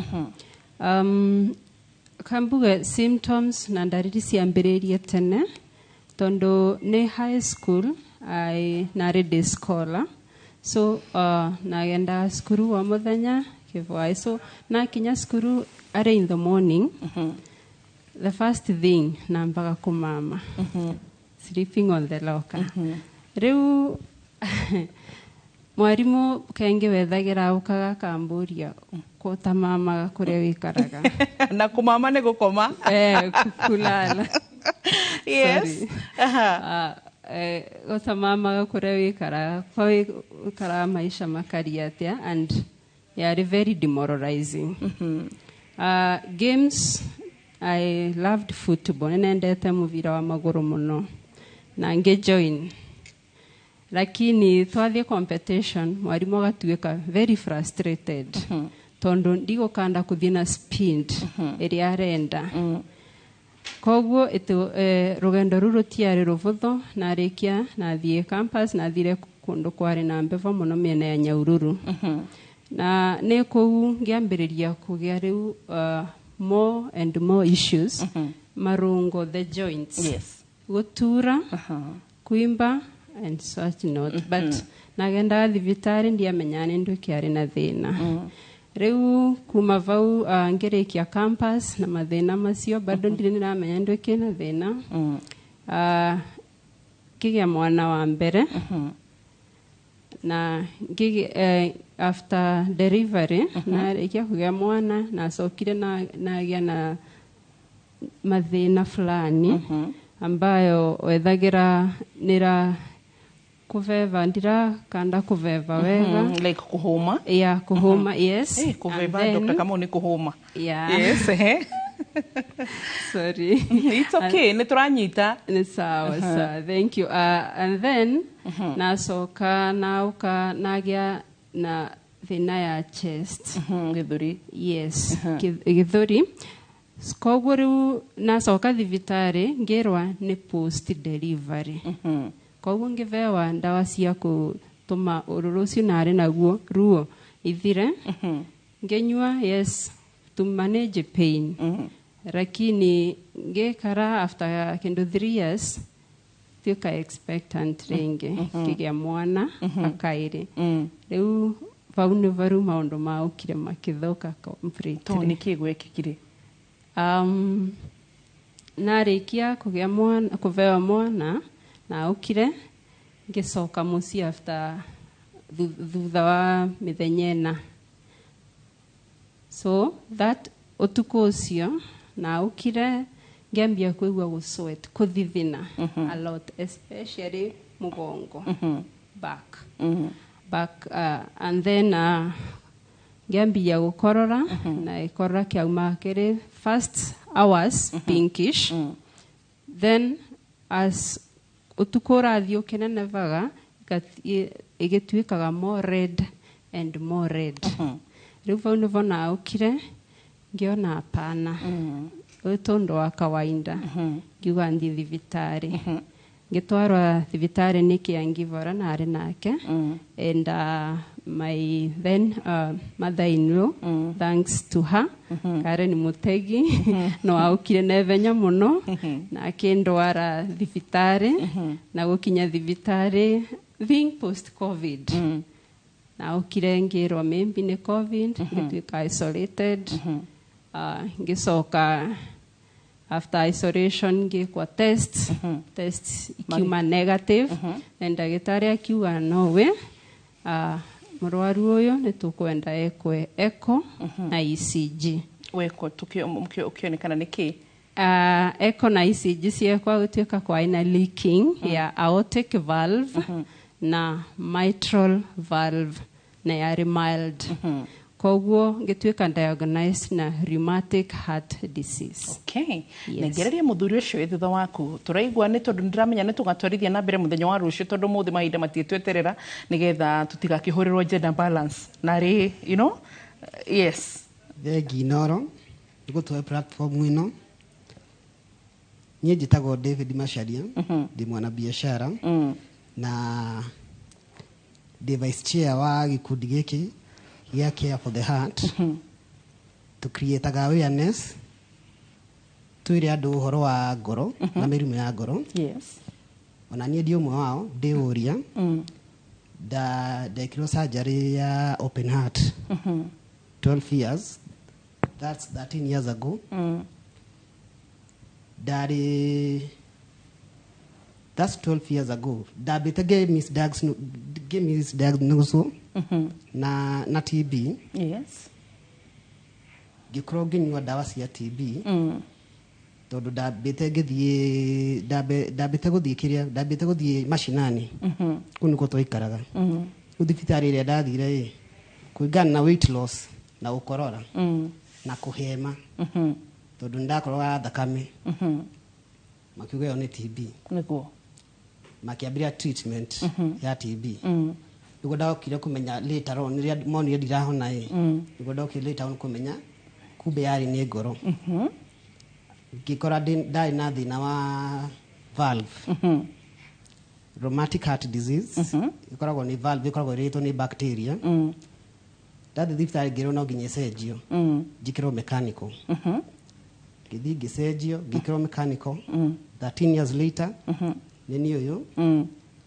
Kambuga symptoms na ndariri ciambĩrĩirie tene tondu ni high school na day scholar, so nagenda skuru wa muthenya kivwai, so na kinya skuru are in the morning. The first thing nambaga kumama sleeping on the locker. Riu mwarimu kenge wethagira ukaga kamburia kutamama kuria wikaraga na kumama ne gukoma kulala. Yes. Kutamama kuria wikaraga kwa wikara maisha makari atia, and they are very demoralizing. Games, I loved football nendete muvira wa maguru muno na ngejoin, lakini twathie competition mwarimu agatuika very frustrated tondu ndigukanda kuthie na speed iria arenda. Koguo rugendo ruru tiari ruvutho na rikia na thie campus na thire kundu kwari na mbevo muno miena ya Nyahururu. Na ne kou ngiambiriria kugia riu more and more issues. Marungo, the joints. Yes. Gutura, kuimba and such not. But nagenda thibitari ndiamenyane ndu kiari na thina. Riu kuma vau ngerekia campus na mathina macio bado ndire niramenya ndu kina thina. Kigia mwana wa mbere. Na after delivery na ikia kugia mwana na sokire na gia na mathina fulani ambayo wethagira nira kuveva ndira kanda kuveva wega like kuhoma. Yeah, kuhoma. Yes. Kuveva Dr. Kamoni kuhoma. Yeah. Yes. Sorry. It's okay. Neturanyita. Ni sawa sawa. Thank you. And then nasoka nauka nagia na thina ya chest. Githuri. Yes. Githuri. Koguo riu nasoka thibitari ngirwa ni post delivery. Koguo ngivewa ndawa cia kutuma ururu ucio nari naguo ruo ithire. Ngenyua yes to manage pain. Lakini ngekara after kindu 3 years tuka expectant ringi kigia mwana akairi. Riu vaunu varu maundu maukire makithoka completely. Toni kigwekikire. Narikia kugia mwana kuvewa mwana na ukire ngicoka muci after thutha wa mithenya. So that utuko ucio na ukire ngiambia kuigua gusweat kuthithina a lot, especially mugongo, back. And then ngiambia gukorora na ikorora kiauma kiri first hours pinkish. Then as utukora thio kenenevaga igituikaga more red and more red. Riu vau nivo na ukire ngiona hapana utondo wa kawaida ngiuga ndi thibitari. Ngitwarwa thibitari nikiangivora na ari nake and my then mother-in-law, thanks to her, Karen Mutegi, no aukire na venya muno, na akendwara thibitari, na gukinya thibitari, being post-COVID. Na aukire ngirwa maybe ne COVID, ngituika isolated, ngisoka after isolation ngikwa tests ikiuma negative, na ndagitari akiuga nowe, murwaru uyu nitukwenda ekwe echo na ECG. Weko ukionekana niki? Echo na ECG siekwa utuika kwa ina leaking ya aortic valve na mitral valve na ya mild. Koguo ngituika diagnosed na rheumatic heart disease. Okay. Negereria muthuri ucio thutha waku turaigua ni tondu ndiramenya ni tugatwarithia na mbere muthenya wa rucio tondu muthi mahinda matitweterera nigetha tutigakihurirwo gender balance na ri yes thegi noro nigutuwe platform ino nie njitagwo David Macharia ndi mwana biashara na ndi vice chair wa gikundi giki ya Care for the Heart to create awareness tuire andu uhoro wa ngoro na mirimu ya ngoro. Yes. Ona nie ndi umwe wao ndi uria ndekirwo surgery ya open heart 12 years, that's 13 years ago. That's 12 years ago. Dabete gave me diagnosis na TB. Yes. Gikro nginywa dawa cia TB. Tondu dabete guthie mashinani. Kuniko twaikaraga. Uthibitari ria ndathire kuigana na weight loss na ukorora na kuhema. Tondu ndakorwa thakame. Makiuga yo ni TB. Niguo. Makiambia treatment ya TB. Niguo ndokire kumenya later on ria monire ndirahona niguo ndokire later on kumenya kumbe yari ni ngoro. Ngikora ndai na thina wa valve. Rheumatic heart disease. Ikoragwo ni valve ikoragwo iretwo ni bacteria. Ndathi thibitari ngirwo no nginya cenjio. Njikirwo mechanical. Githi ngicenjio ngikirwo mechanical. 13 years later nini uyu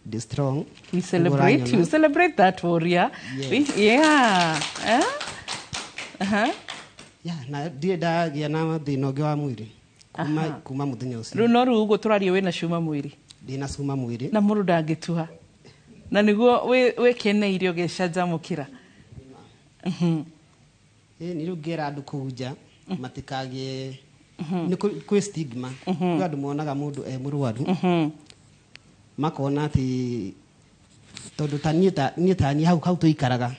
the strong. We celebrate that warrior. Yes. Yeah. Yeah, na die ndagia na thina ungi wa mwiri kuma muthenya ucio. Riu no riu uguo turario wina cuma mwiri. Ndina cuma mwiri. Na muru ndangituha. Na niguo wekeneire ugicanjamukira. Ni riu ngera andu kuja matikagie ni kwi stigma. Kwa andu monaga mundu murwaru. Makona ati tondu tani hau tuikaraga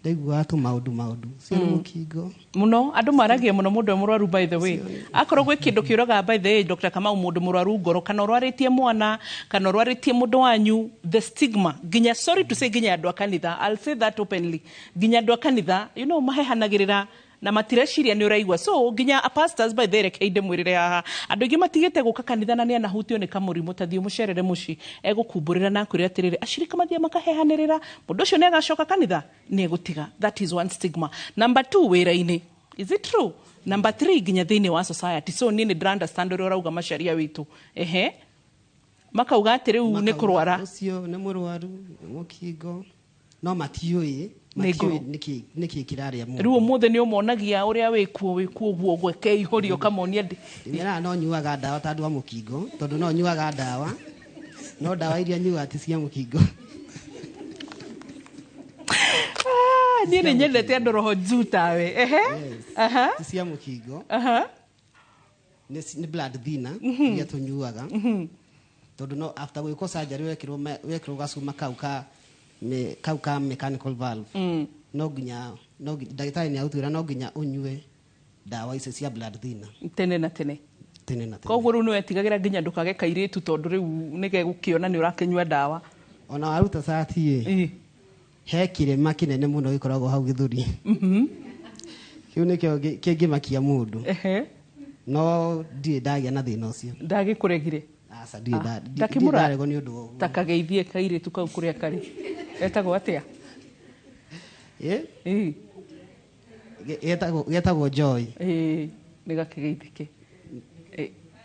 ndaigua tu maundu cio mukingo muno andu maragia muno mundu murwaru by the way akorwo gwe kindu kiuraga by the way Dr. Kamau mundu murwaru ngoro kana urwaritie mwana kana urwaritie mundu wanyu the stigma ginya sorry to say ginya andu akanitha I'll say that openly ginya andu akanitha mahehanagirira na matireciria ni uraigwa so ginya pastors by the rekeinde mwirire haha andu ingi matigite guka kanitha na ni anahutio ni kamurimu tathio mucerere muci egukumburira na kurira atiriri ashirika mathia makahehanirira mundu ucio ni agacoka kanitha ni egutiga. That is one stigma. Number 2 wira-ini, is it true? Number 3 ginya thiini wa society so ni understand uri urauga Macharia witu makauga ati riu ni kurwara ucio ni murwaru mukingo no matiui niki kiraria mu riu muthe ni umonagia uria wikuo guo gweke ihorio kamonia ndi ndira no nyuaga dawa tandu wa mukingo tondu no nyuaga dawa no dawa iria nyuaga ati cia mukingo ni nyendete andu roho njutawe cia mukingo ni blood thinner iria tunyuaga tondu no after gwiko surgery wekirwo gacuma kau ka mechanical valve no ginya ndagitari ni autwira no ginya unyue dawa icio cia blood thinner tene na tene koguo riu niwetigagira ginya ndukage kairitu tondu riu nige gukiona ni urakinyua dawa ona waruta sati he kirema kinene muno gikoragwo hau githuri kiu nikio kingimakia mundu no ndi ndagia na thina ucio ndagikuregire asa ndi ndarego ni undu takageithie kairitu kau kuria kari etagwo atia Getagwo Joy. Nĩga kĩgeithĩke.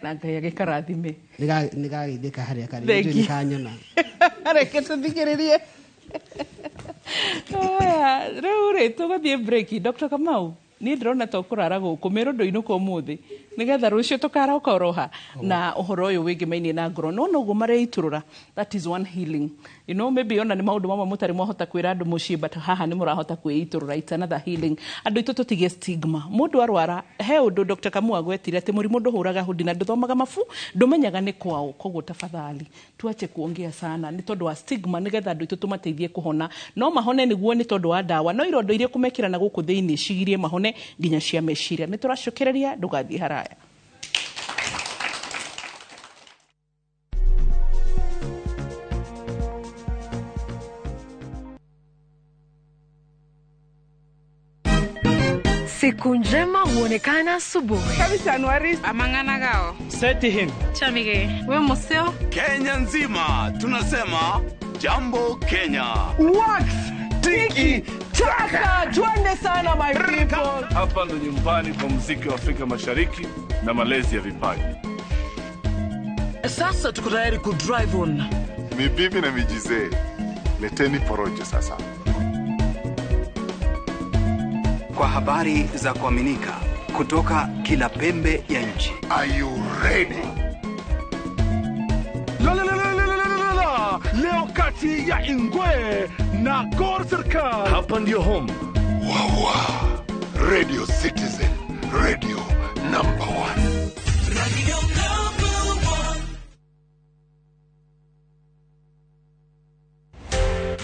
Na Ngai agĩkarathime. Nĩga geithĩka harĩa kari. Nĩ kanyona. Reke tũthikĩrĩrie. Rĩu tũgathiĩ break. Dr. Kamau, niĩ ndĩrona ta ũkũrara gũkũ mĩrũndũ inũka ũmũthĩ nĩgetha rũciũ tũkaroka oroha na ũhoro ũyũ wĩngĩmainie na ngoro no ũguo mareitũrũra. That is one healing. You know, maybe ona nĩ maũndũ mamwe mũtarĩ mwahota kwĩra andũ mũciĩ, but haha nĩ mũrahota kwĩitũrũra. It's another healing. Andũ aitũ tũtige stigma. Mũndũ arwara he ũndũ Dr. Kamau agwetire atĩ mũrimũ ndũhũraga hudi na ndũthomaga mabu ndũmenyaga nĩ kwao. Koguo tafadhali tuache kuongea sana nĩ tondũ wa stigma nĩgetha andũ aitũ tũmateithie kũhona. No mahone nĩguo nĩ tondũ wa ndawa. No irondo iria kũmekĩra na gũkũ thĩinĩ cigirie mahone nginya cia meciria. Nĩ tũracokereria ndũgathiĩ haraya. Siku njema huonekana asubuhi. Kabisa Anuari. Amangana gao. Seti him. Chamige. We museo. Kenya nzima tunasema jambo Kenya. Wax. Tiki. Chaka. Twende sana my people. Hapa ndo nyumbani kwa muziki wa Afrika Mashariki na malezi ya vipaji. Sasa tuko tayari ku drive on. Mibibi na mijize. Leteni porojo sasa. Kwa habari za kuaminika kutoka kila pembe ya nchi. Are you ready? Leo kati ya Ingwe na Gor Serikali. Hapa ndio home. Wawa. Radio Citizen. Radio number 1. Radio number 1.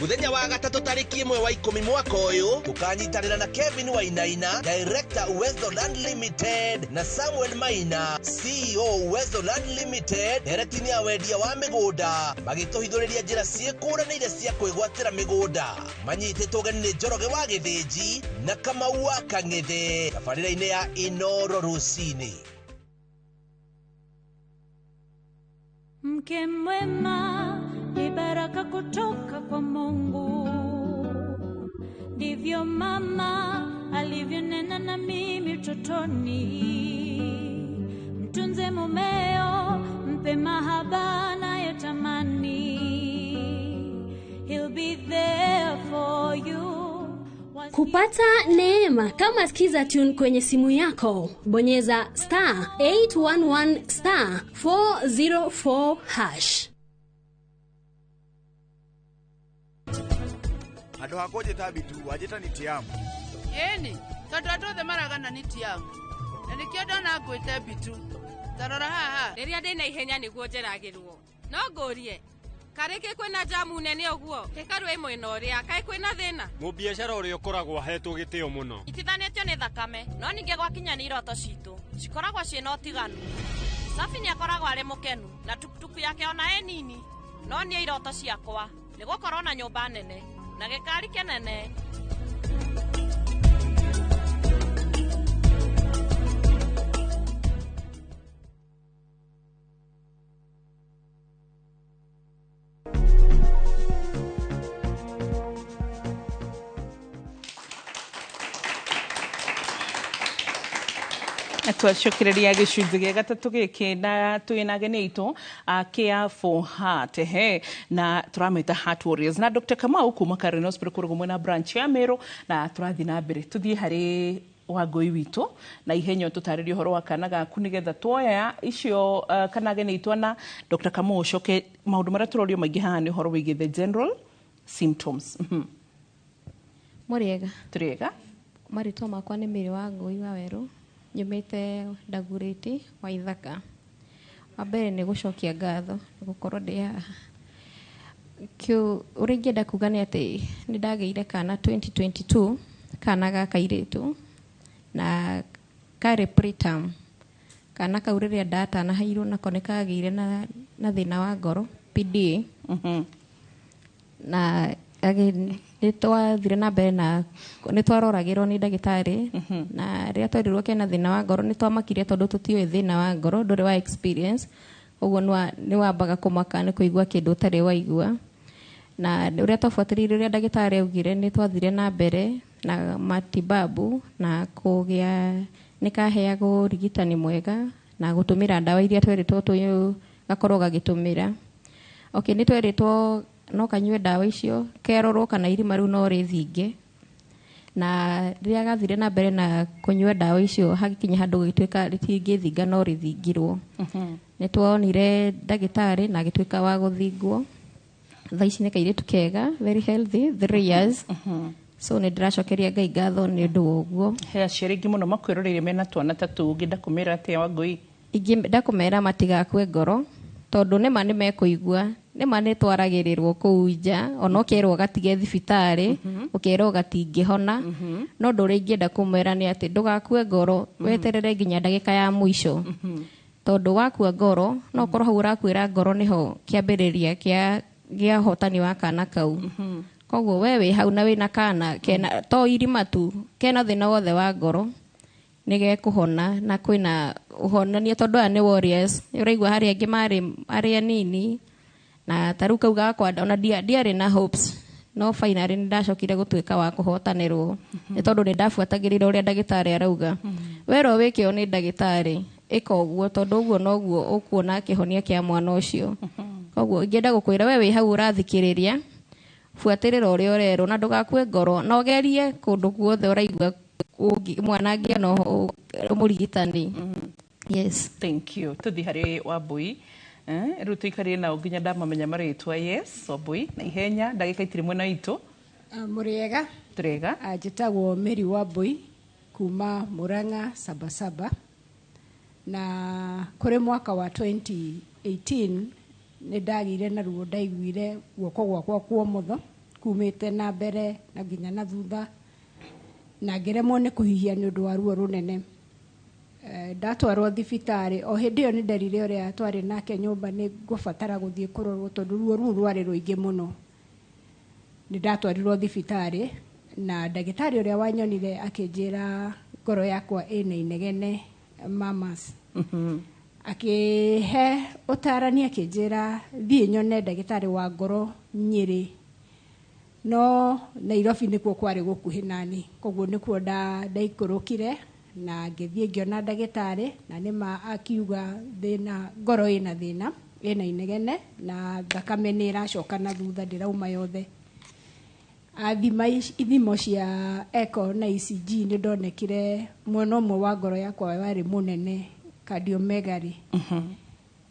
Muthenya wa gatatu tariki 1 wa 10 mwaka uyu tukanyitanira na Kevin Wainaina, Director Westoland Limited, na Samuel Maina, CEO Westoland Limited, eretini ya wendia wa migunda magituhithuriria njira ciekuranire cia kwigwatira migunda. Manyititwo ũgeni nĩ Njoroge wa Gĩthĩnji na Kamau wa Kang'ethe tabarĩra-inĩ ya Inoro Rũcinĩ. Mke mwema ni baraka kutoka kwa Mungu. Ndivyo mama alivyonena na mimi utotoni. Mtunze mumeo, mpe mahaba anayotamani. He'll be there for you. Kupata neema kama sikiza tune kwenye simu yako, bonyeza *811 *404#. Ando hakoje tabitu wajeta ni tiamu. Yeni, tondu atothe maragana ni tiamu. Na nikio ndona ngwite bitu. Tarora haha. Riria ndina ihenya niguo njeragirwo. No ngorie. Kareke kwena jamu nene oguo. Tekarwe mwena uria kai kwena thina. Mu biashara uria ukoragwo hetwo gitio muno. Itithanetio ni thakame, no ninge gwakinya ni iroto citu. Cikoragwo ciina utiganu. Safi ni akoragwo ari mukenu na tukutuku yake ona nini. No ni iroto ciakwa. Nigukorwo na nyumba nene na gikari kenene. Twacokereria gĩcunjĩ gĩa gatatũ gĩkĩ na twĩna ageni aitũ Care for Heart na tũrameta Heart Warriors na Dr. Kamau kuma Karen Hospital kũrũgũ mwena branch ya Meru, na tũrathiĩ na mbere tũthiĩ harĩ Wangũi witũ na ihenya tũtarĩrie ũhoro wa kana gaku nĩgetha tuoya icio kana ageni aitũ na Dr. Kamau ũcoke maũndũ marĩa tũrorio maingĩ haha nĩ ũhoro wĩgiĩ the general symptoms. Mũrĩega. Tũrĩega. Marĩtwa makwa nĩ Mĩrĩ Wangũi wa Werũ. Nyumite Ndagurĩti wa Ithaka. Wambere nĩ gũcokia ngatho gũkorwo ndĩ haha. Ũrĩa ingĩenda kuga nĩ atĩ nĩ ndagĩire kana 2022 kana ga kairĩtu na karĩ preterm. Kana kau rĩrĩa ndatanaheirwo nako nĩ kagĩire na thĩna wa ngoro PDA. Na nitwathire na mbere na nitwaroragirwo ni ndagĩtarĩ na rĩrĩa twerirwo kena thĩna wa ngoro nitwamakire tondũ tũtiũĩ thĩna wa ngoro ndũrĩ wa experience, ũguo nĩ wambaga kũmaka nĩ kũigua kĩndũ ũtarĩ waigua. na uria twabuatĩrĩire uria ndagĩtarĩ augire nĩ twathire na mbere na matibabu na kũgĩa nĩkaheagwo rigitani mwega na gũtũmĩra ndawa iria tweritwo gakorwo gagĩtũmĩra. Okay, nĩ tweritwo no kanyue ndawa icio kerorwo kana irima rĩu no rĩthinge, na rĩrĩa gathire na mbere na kũnyua ndawa icio hagĩkinya handũ gĩtuĩka rĩtingĩthinga no rĩthingirwo. Nĩ tuonire ndagĩtarĩ na agĩtuĩka wa gũthingwo. Thaa ici nĩ kairĩtu kega, very healthy, 3 years. So nĩ ndĩracokeria Ngai ngatho nĩ ũndũ wa ũguo. He aciari aingĩ mũno makwĩroreire mena twana ta tũu, ũngĩenda kũmera atĩa Wangui? Ingĩenda kũmera matigakue ngoro, tondũ nĩma nĩ mekũigua, nĩma nĩ twaragĩrĩrwo kũu nja, ona ũkerwo gatige thibitarĩ, ũkerwo gatingĩhona, no ũndũ ũrĩa ingĩenda kũmera nĩ atĩ ndũgakue ngoro, weterere nginya ndagĩka ya mũico. Tondũ wakua ngoro, no ũkorwo hau ũrakuĩra ngoro nĩho kĩambĩrĩria gĩa hotani wa kana kau. Koguo we wĩ hau na wĩna kana kena to irima tu, kena thĩna wothe wa ngoro nĩgekũhona na kwĩna ũhonania tondũ aya nĩ warriors. Ũraigua harĩa angĩ marĩ arĩ anini na tarĩu kau gakwa ona ndiarĩ na hopes, no finally nĩ ndacokire gũtuĩka wa kũhotanĩrwo nĩ tondũ nĩ ndabuatagĩrĩra ũrĩa ndagĩtarĩ arauga. Werwo wĩkĩo nĩ ndagĩtarĩ ĩka ũguo, tondũ ũguo noguo ũkuona kĩhonia kĩa mwana ũcio. Koguo ingĩenda gũkwĩra we wĩ hau ũrathikĩrĩria, buatĩrĩra ũrĩa ũrerwo na ndũgakue ngoro, na ũgerie kũndũ guothe ũraigua mwana angĩona mũrigitani. Yes, thank you. Tuthi harĩ Wambui. Rĩu tũikarie nao nginya ndamamenya marĩtwa. Yes, Wambui, na ihenya ndagĩka itirĩ mwena witũ. Mũrĩega. Tũrĩega. Njĩtagwo Mary Wambui kuma Murang'a Sabasaba, na kũrĩ mwaka wa 2018 nĩ ndagĩire na ruo, ndaiguire guoko gwakwa kwa ũmotho kumĩte na mbere na nginya na thutha, na ngĩremwo nĩ kũhihia nĩ ũndũ wa ruo rũnene. Ndatwarwo thibitarĩ, o hĩndĩ ĩyo nĩ nderire ũrĩa twarĩ nake nyũmba nĩ ngũbatara gũthiĩ kũrorwo tondũ ruo rũu rwarĩ rũingĩ mũno. Nĩ ndatwarirwo thibitarĩ na ndagĩtarĩ ũrĩa wanyonire akĩnjĩra ngoro yakwa ĩna inegene, mamas. Akĩhe ũtarani akĩnjĩra thiĩ nyone ndagĩtarĩ wa ngoro Nyĩrĩ, no Nairobi nĩkuo kwarĩ gũkuhĩ nani, koguo nĩkuo ndaikũrũkire na ngĩthiĩ ngĩona ndagĩtarĩ, na nĩma akiuga thĩna, ngoro ĩna thĩna, ĩna inegene na thakame nĩ ĩracoka na thutha, ndĩrauma yothe. Athima ithimo cia echo na ECG nĩ ndonekire mwena ũmwe wa ngoro yakwa warĩ mũnene, cardiomegaly.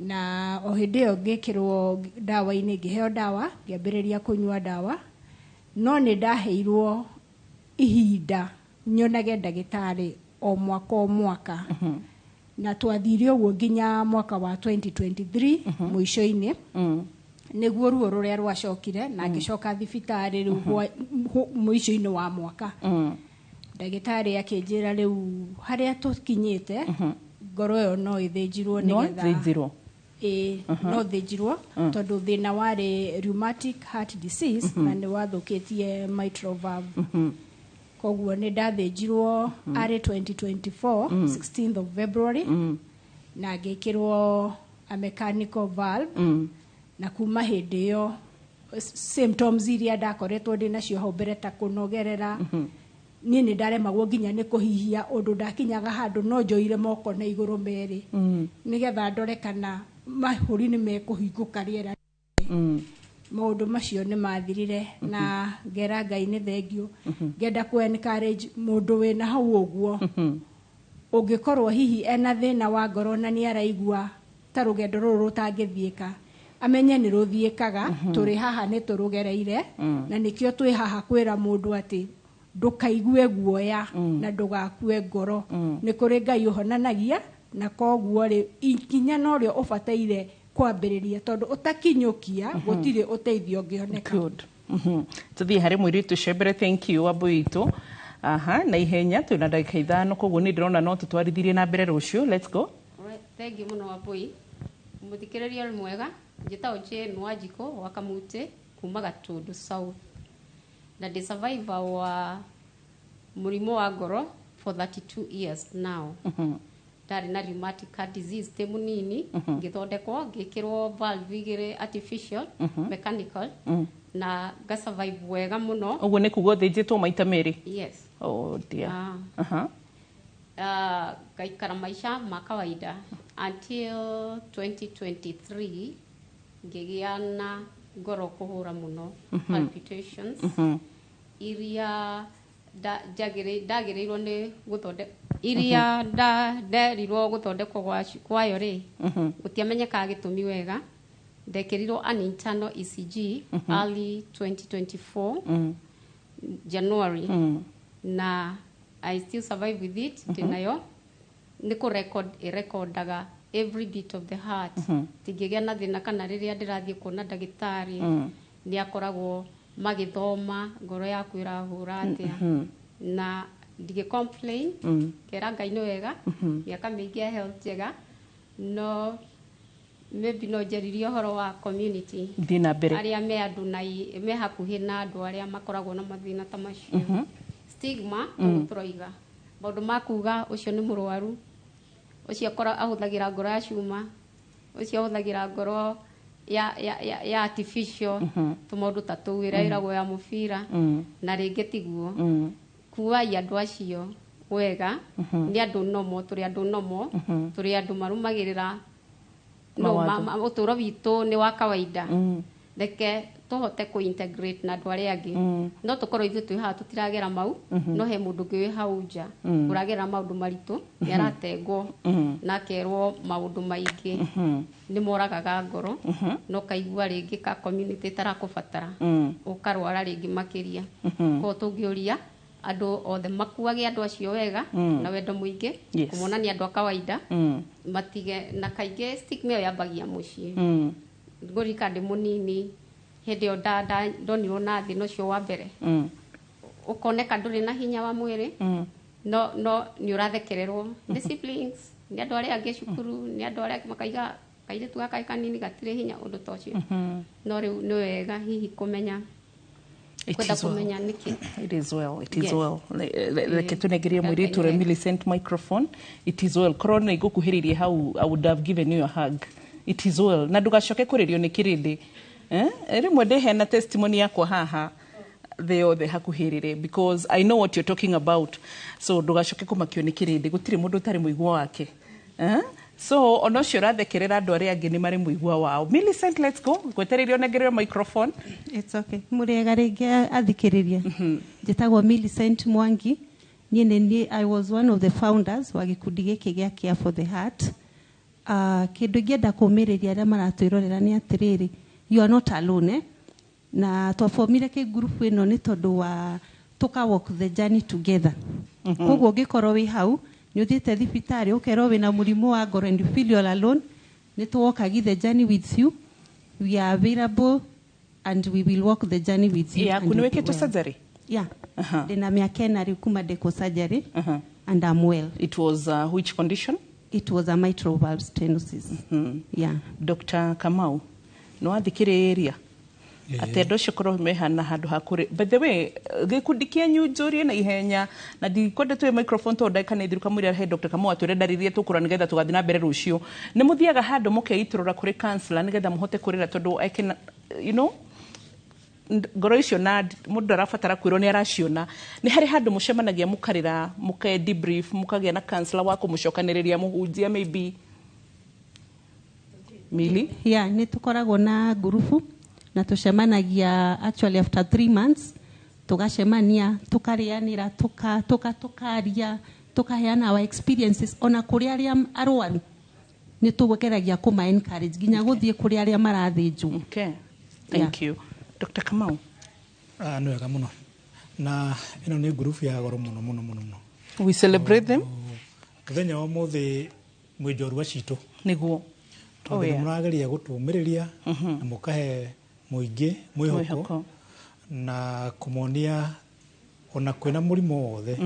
Na o hĩndĩ ĩyo ngĩkĩrwo ndawa-inĩ, ngĩheo ndawa, ngĩambĩrĩria kũnyua ndawa, no nĩ ndaheirwo ihinda nyonage ndagĩtarĩ o mwaka. Na twathire ũguo nginya mwaka wa 2023 mũico-inĩ, nĩguo ruo rũrĩa rwacokire na ngĩcoka thibitarĩ rĩu mũico-inĩ wa mwaka. Ndagĩtarĩ akĩnjĩra rĩu harĩa tũkinyĩte, ngoro ĩyo no ĩthĩnjirwo nĩgetha no thĩnjirwo tondũ thĩna warĩ rheumatic heart disease na nĩ wathũkĩtie mitral valve. Koguo nĩ ndathĩnjirwo arĩ 2024 16th of February na ngĩkĩrwo a mechanical valve. Na kuma hĩndĩ ĩyo symptoms iria ndakoretwo ndĩ nacio hau mbere ta kũnogerera, niĩ nĩ ndaremagwo nginya nĩ kũhihia, ũndũ ndakinyaga handũ no njoire moko na igũrũ merĩ nĩgetha ndore kana mahũri nĩ mekũhingũka rĩera. Maũndũ macio nĩ mathirire na ngera Ngai nĩ thengiũ. Ngenda ku encourage mũndũ wĩna hau ũguo, ũngĩkorwo hihi ena thĩna wa ngoro na nĩ araigua ta rũgendo rũrũ rũtangĩthiĩka, amenye nĩ rũthiĩkaga, tũrĩ haha nĩ tũrũgereire, na nĩkĩo twĩ haha kwĩra mũndũ atĩ ndũkaigue guoya na ndũgakue ngoro. Nĩ kũrĩ Ngai ũhonanagia, na koguo rĩ ikinya no rĩo ũbataire kwambĩrĩria, tondũ ũtakinyũkia gũtirĩ ũteithio ũngĩoneka. Tuthiĩ harĩ mũirĩtu ũcio mbere. Thank you Wambui witũ. Na ihenya twĩna ndagĩka 5, koguo nĩ ndĩrona no tũtwarithirie na mbere rũciũ. Let's go. Thank you mũno Wambui. Mũthikĩrĩria mwega. Njĩtagwo Jane Wanjikũ wa Kamutĩ kuma Gatundu South, na ndĩ survivor wa mũrimũ wa ngoro for 32 years now. Ndarĩ na rheumatic heart disease tĩ mũnini, ngĩthondekwo ngĩkĩrwo valve igĩrĩ artificial mechanical, na ga survive wega muno. Uguo nĩ kuga ũthĩnjĩtwo maita merĩ? Yes. Oh dear. Gaikara maisha ma kawaida until 2023 ngĩgĩa na ngoro kũhũra mũno, palpitations iria ndagĩrĩirwo nĩ gũthondeka iria nderirwo gũthondekwo kwayo rĩ gũtiamenyekaga gĩtũmi wega. Ndekĩrirwo an internal ECG early 2024 January na I still survive with it. Ndinayo nĩ kũrekordaga every beat of the heart. Tingĩgĩa na thĩna kana rĩrĩa ndĩrathiĩ kuona ndagĩtarĩ nĩ akoragwo magĩthoma ngoro yaku ĩrahũra atĩa na ndigĩ complain kera Ngai nĩ wega mĩaka mĩingĩ ya health njega. No maybe no njaririe ũhoro wa community thina mbere arĩa me andũ na me hakuhĩ na andũ arĩa makoragwo na mathĩna ta macio. Stigma tũroiga maũndũ ma kuga ũcio nĩ mũrwaru, ũcio ahũthagĩra ngoro ya cuma, ũcio ahũthagĩra ngoro ya artificial, tũmaũndũ ta tũu ĩragwo ya mũbira na rĩngĩ tiguo. Kuwai andũ acio wega nĩ andũ nomo, tũrĩ andũ nomo, tũrĩ andũ marũmagĩrĩra ũtũũro witũ nĩ wa kawaida. Reke tũhote kũ-integrate na andũ arĩa angĩ. No tũkorwo ithuĩ twĩ haha tũtiragera mau, no he mũndũ ũngĩ wĩ hau nja ũragera maũndũ maritũ, nĩ aratengwo na akerwo maũndũ maingĩ nĩ moragaga ngoro, no kaigua rĩngĩ ka community ĩtarakũbatara ũkarwara rĩngĩ makĩria. Koguo tũngĩũria andũ othe makuage andũ acio wega na wendo mũingĩ kũmonania andũ a kawaida matige. Na kaingĩ stigma ĩyo yambagia mũciĩ. Ngũrika ndĩ mũnini hĩndĩ ĩyo ndonirwo na thĩna ũcio wa mbere, ũkoneka ndũrĩ na hinya wa mwĩrĩ no nĩ ũrathekererwo nĩ siblings, nĩ andũ arĩa angĩ cukuru, nĩ andũ arĩa makaiga kairĩtu gaka kanini gatirĩ hinya ũndũ ta ũcio. No rĩu nĩ wega hihi kũmenya kwenda kũmenya nĩkĩ. It is well, it is well. Reke tũnengerie mũirĩtu ũrĩa Millicent microphone. It is well. Korwo nĩ ngũkuhĩrĩirie hau, I would have given you a hug. It is well. Na ndũgacoke kũrĩrio nĩ kĩrĩndĩ. Rĩmwe ndĩhena testimony yakwa haha thĩ yothe hakuhĩrĩre, because I know what you're talking about. So ndũgacoke kũmakio nĩ kĩrĩndĩ, gũtirĩ mũndũ ũtarĩ mũigua wake. So ona ũcio ũrathekerera andũ arĩa angĩ nĩ marĩ mũigua wao. Millicent, let's go. Ngwetereire ũnengerere microphone. It's okay. Mũrĩega rĩngĩ athikĩrĩria. Njĩtagwo Millicent Mwangi. I was one of the founders wa gĩkundi gĩkĩ gĩa Care for the Heart. Kĩndũ ingĩenda kũmĩrĩria arĩa maratwĩrorera nĩ atĩrĩrĩ, you are not alone. Na twafomire kĩ group ĩno nĩ tondũ wa tuka walk the journey together. Koguo ũngĩkorwo wĩ hau nĩ ũthiĩte thibitarĩ ũkerwo wĩna mũrimũ wa ngoro and you feel you're alone, nĩ tũwalkagi the journey with you. We are available and we will walk the journey with you. Yeah, kuna weketwo surgery? Yeah. Ndĩna mĩaka ĩna rĩu kuma ndekwo surgery and I'm well. It was which condition? It was a mitral valve stenosis. Yeah. Dr. Kamau, no athikĩrĩria atĩ andũ acio korwo mehana handũ ha kũrĩ. By the way, gĩkundi kĩanyu njũrie na ihenya na ndikwenda tuwe microphone tondũ ndagĩka nĩ thiru kamũira he Dr. Kamau atwĩre ndarĩrie tũkũra nĩgetha tũgathiĩ na mbere rũciũ. Nĩ mũthiaga handũ mũkeitũrũra kũrĩ counselor nĩgetha mũhote kũrĩra tondũ I can, you know, ngoro icio na mũndũ arabatara kwĩrwo nĩ araciona. Nĩ harĩ handũ mũcemanagia mũkarĩra, mũke debrief, mũkagĩa na counselor wa kũmũcokanĩrĩria mũhunjia maybe. Mili? Yeah, nĩ tũkoragwo na grupu na tucemanagia actually after 3 months, tugacemania tukarĩanĩra tukaria tukaheana our experiences ona kũrĩ arĩa arwaru nĩ tũgeragia kũma encourage nginya gũthiĩ kũrĩ arĩa marathĩnjwo. Okay, thank you. Dr. Kamau. Nĩ wega mũno na ĩno nĩ group ya goro mũno mũno mũno. We celebrate them. Mũthenya wa ũmũthĩ mwĩ njorua citũ nĩguo tondũ mũrageria gũtũmĩrĩria na mũkahe mũingĩ mwĩhoko na kũmonia ona kwina murimo wothe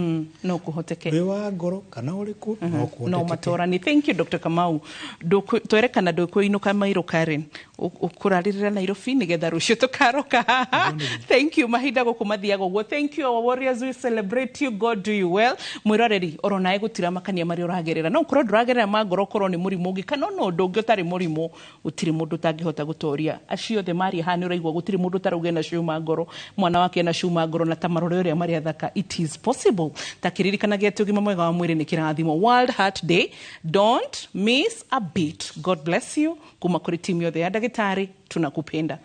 no kuhoteke we wa ngoro kana uriku no kuhoteke no matorani. Thank you Dr. Kamau. Twerekana ndukwinuka Mairo Karen ukuraririra Nairobi nigetha rucio tukaroka. Thank you mahinda gukumathiaga guo. Thank you our warriors, we celebrate you. God do you well. Mwiroreri orona egutira makania mari uragerera no kuro nduragerera mangoro koro ni murimu ungi kana no ndungi utari murimu utiri mundu tangihota gutoria acio the mari hani uraigwa gutiri mundu taruge na ciuma ngoro mwana wake na ciuma ngoro na tamarore uria mari athaka. It is possible. Takiririkanagia tugima mwega wa mwiri ni kirathimo World Heart Day. Don't miss a beat. God bless you. Kuma kuri timu yothe ya ndagitari tunakupenda.